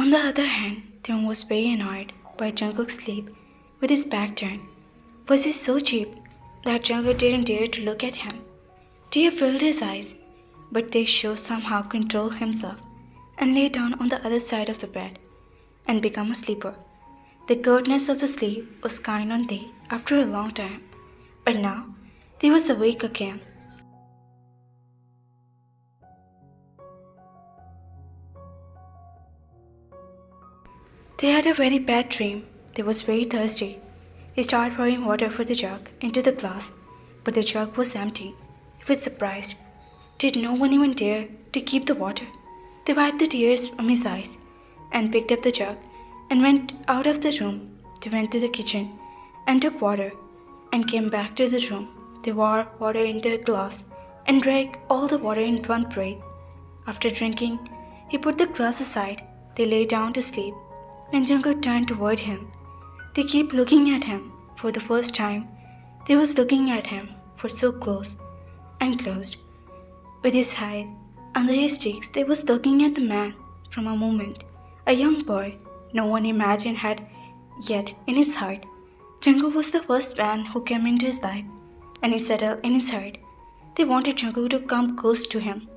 On the other hand, Taehyung was very annoyed by Jungkook's sleep with his back turned. Was he so cheap that Jungkook didn't dare to look at him? Tear filled his eyes, but Taehyung somehow controlled himself and lay down on the other side of the bed and become a sleeper. The coldness of the sleep was kind on Tae after a long time, but now Tae was awake again. They had a very bad dream. They was very thirsty. He started pouring water for the jug into the glass, but the jug was empty. He was surprised. Did no one even dare to keep the water? They wiped the tears from his eyes and picked up the jug and went out of the room. They went to the kitchen and took water and came back to the room. They poured water into a glass and drank all the water in one breath. After drinking, he put the glass aside. They lay down to sleep. When Jungkook turned toward him, they kept looking at him. For the first time, they was looking at him for so close and closed. With his head under his cheeks, they was looking at the man from a moment, a young boy no one imagined had yet in his heart. Jungkook was the first man who came into his life, and he settled in his heart. They wanted Jungkook to come close to him,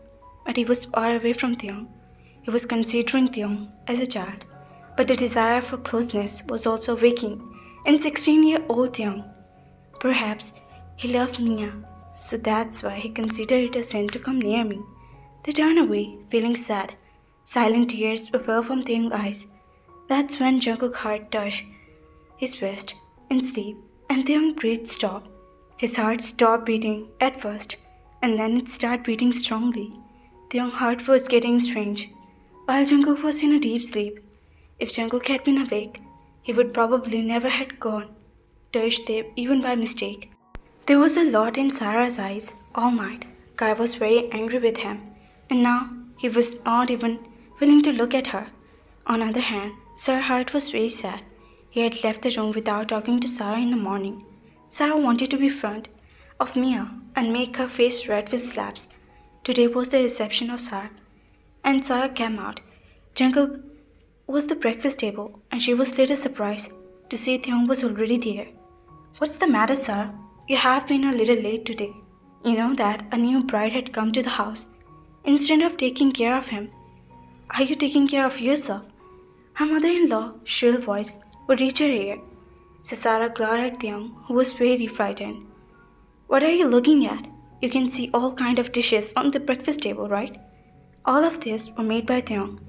but he was far away from Taehyung. He was considering Taehyung as a child. But the desire for closeness was also waking in 16-year-old Taehyung. Perhaps he loved Mia, so that's why he considered it a sin to come near me. They turned away, feeling sad. Silent tears fell from Taehyung's eyes. That's when Jungkook's heart touched his wrist in sleep, and Taehyung's breath stopped. His heart stopped beating at first, and then it started beating strongly. Taehyung's heart was getting strange, while Jungkook was in a deep sleep. If Jungkook had been awake, he would probably never have touched them even by mistake. There was a lot in Sara's eyes all night. Kai was very angry with him, and now he was not even willing to look at her. On the other hand, Sara's heart was very sad. He had left the room without talking to Sara in the morning. Sara wanted to be in front of Mia and make her face red with slaps. Today was the reception of Sara, and Sara came out. Jungkook was the breakfast table, and she was little surprised to see Taehyung was already there. What's the matter, Sara? You have been a little late today. You know that a new bride had come to the house. Instead of taking care of him, are you taking care of yourself? Her mother-in-law's shrill voice would reach her ear. So Sara glared at Taehyung, who was very frightened. What are you looking at? You can see all kinds of dishes on the breakfast table, right? All of these were made by Taehyung.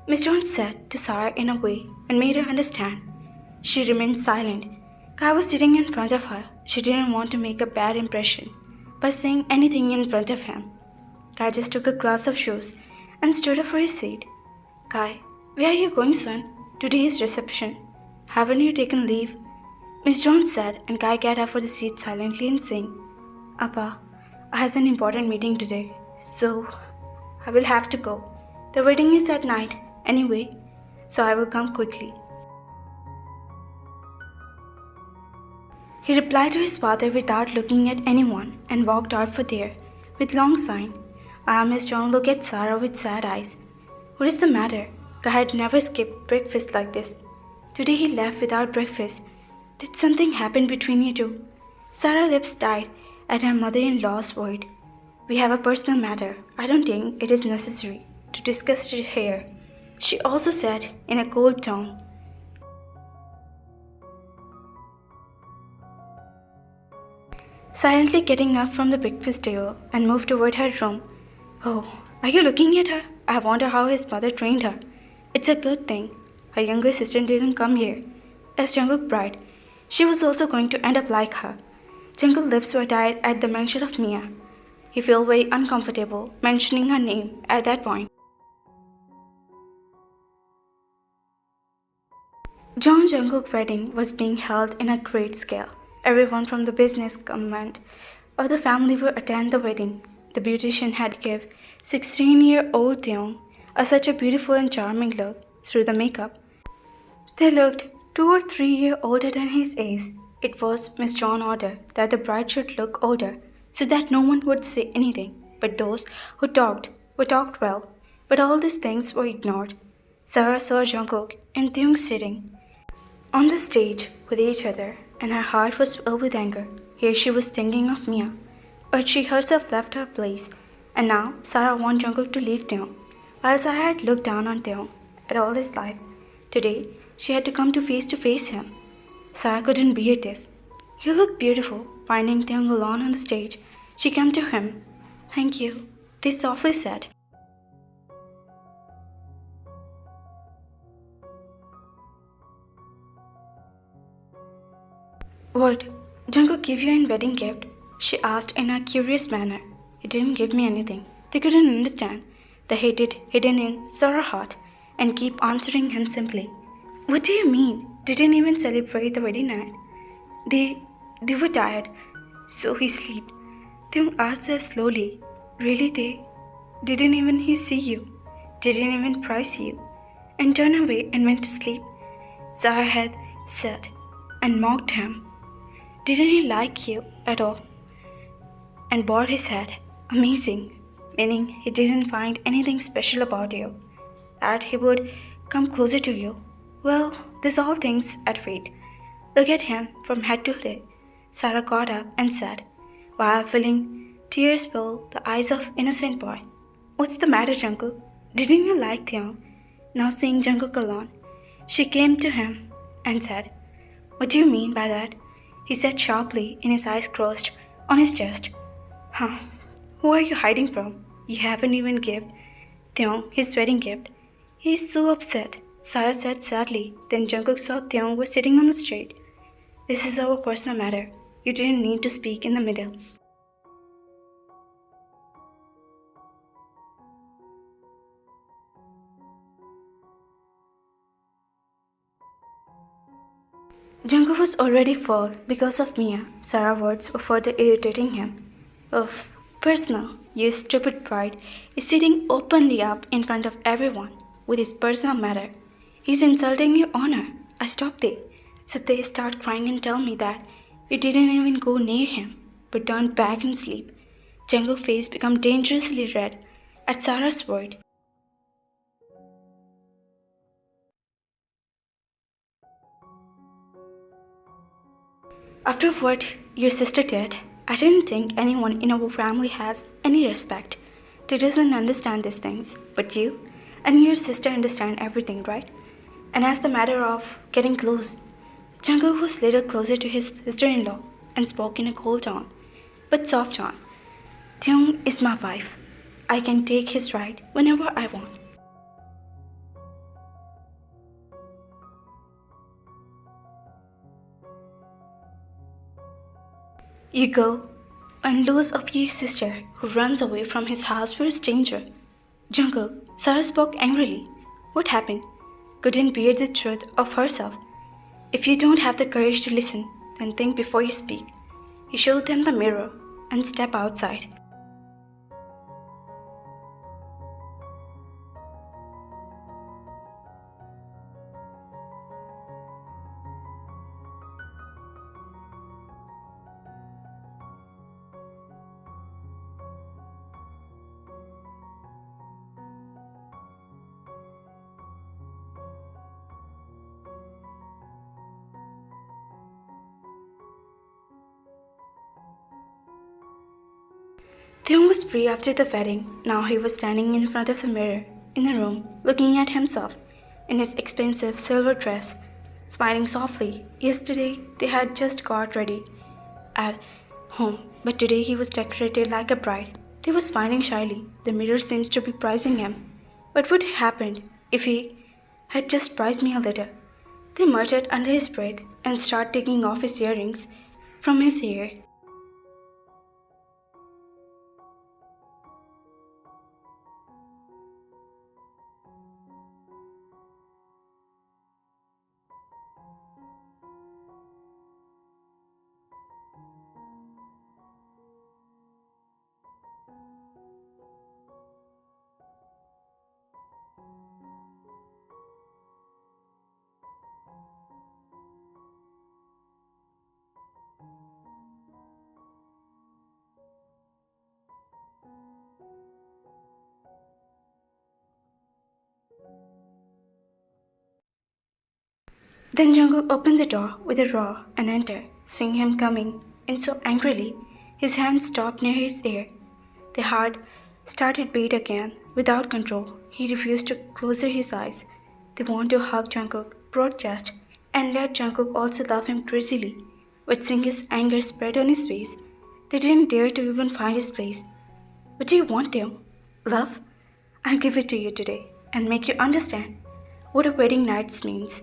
Miss Jones said to Sara in a way and made her understand. She remained silent. Kai was sitting in front of her. She didn't want to make a bad impression by saying anything in front of him. Kai just took a glass of juice and stood up for his seat. Kai, where are you going, son? Today is reception. Haven't you taken leave? Miss Jones said, and Kai got up for the seat silently and saying, Appa, I have an important meeting today, so I will have to go. The wedding is at night anyway, so I will come quickly. He replied to his father without looking at anyone and walked out for there with long sign. Miss John looked at Sara with sad eyes. What is the matter? Kai had never skipped breakfast like this. Today he left without breakfast. Did something happen between you two? Sara's lips tied at her mother-in-law's word. We have a personal matter. I don't think it is necessary to discuss it here, she also said in a cold tone. Silently getting up from the breakfast table and moved toward her room. Oh, are you looking at her? I wonder how his mother trained her. It's a good thing her younger sister didn't come here. As Jungkook's bride, she was also going to end up like her. Jungkook's lips were tied at the mention of Mia. He felt very uncomfortable mentioning her name at that point. Jungkook's wedding was being held in a great scale. Everyone from the business, government, or the family would attend the wedding. The beautician had given 16-year-old Taehyung such a beautiful and charming look through the makeup. They looked 2 or 3 years older than his age. It was Miss John's order that the bride should look older, so that no one would say anything. But those who talked well. But all these things were ignored. Sara saw Jungkook and Taehyung sitting on the stage with each other, and her heart was filled with anger. Here she was thinking of Mia, but she herself left her place, and now Sara wanted Jungkook to leave Taehyung. While Sara had looked down on Taehyung at all his life, today she had to come to face him. Sara couldn't bear this. You look beautiful. Finding Taehyung alone on the stage, she came to him. Thank you, they softly said. What? Jungkook give you a wedding gift? She asked in a curious manner. He didn't give me anything. They couldn't understand the hatred hidden in Sara's heart and keep answering him simply. What do you mean? Didn't even celebrate the wedding night. They were tired, so he slept. They asked her slowly. Really they? Didn't even he see you? Didn't even prize you? And turned away and went to sleep. Sara had said and mocked him. Didn't he like you at all? And bowed his head. Amazing. Meaning he didn't find anything special about you. That he would come closer to you. Well, this all things at fate. Look at him from head to toe. Sara got up and said, while feeling tears fill the eyes of innocent boy. What's the matter, Jungkook? Didn't you like Taehyung? Now seeing Jungkook alone, she came to him and said, what do you mean by that? He said sharply, in his eyes crossed on his chest. Huh? Who are you hiding from? You haven't even given Taehyung his wedding gift. He's so upset, Sara said sadly. Then Jungkook saw Taehyung was sitting on the street. This is our personal matter. You didn't need to speak in the middle. Jungkook was already full because of Mia. Sara's words were further irritating him. Of personal, you stupid pride is sitting openly up in front of everyone with his personal matter. He's insulting your honor. I stopped there. So they start crying and tell me that you didn't even go near him, but turned back and sleep. Jungkook's face became dangerously red at Sara's word. After what your sister did, I didn't think anyone in our family has any respect. They doesn't understand these things, but you and your sister understand everything, right? And as the matter of getting close, Jungkook was little closer to his sister-in-law and spoke in a cold tone, but soft tone. Taehyung is my wife. I can take his right whenever I want. You go and lose of your sister who runs away from his house for a stranger. Jungkook, Sara spoke angrily. What happened? Couldn't bear the truth of herself. If you don't have the courage to listen, then think before you speak. He showed them the mirror and stepped outside. Taehyung was free after the wedding. Now he was standing in front of the mirror in the room, looking at himself in his expensive silver dress, smiling softly. Yesterday they had just got ready at home, but today he was decorated like a bride. They were smiling shyly. The mirror seems to be praising him. What would happen if he had just praised me a little? They muttered under his breath and started taking off his earrings from his hair. Then Jungkook opened the door with a roar and entered, seeing him coming in so angrily, his hand stopped near his ear. The heart started beat again, without control. He refused to close his eyes. They wanted to hug Jungkook, protest, and let Jungkook also love him crazily. But seeing his anger spread on his face, they didn't dare to even find his place. What do you want, Taehyung? Love? I'll give it to you today and make you understand what a wedding night means.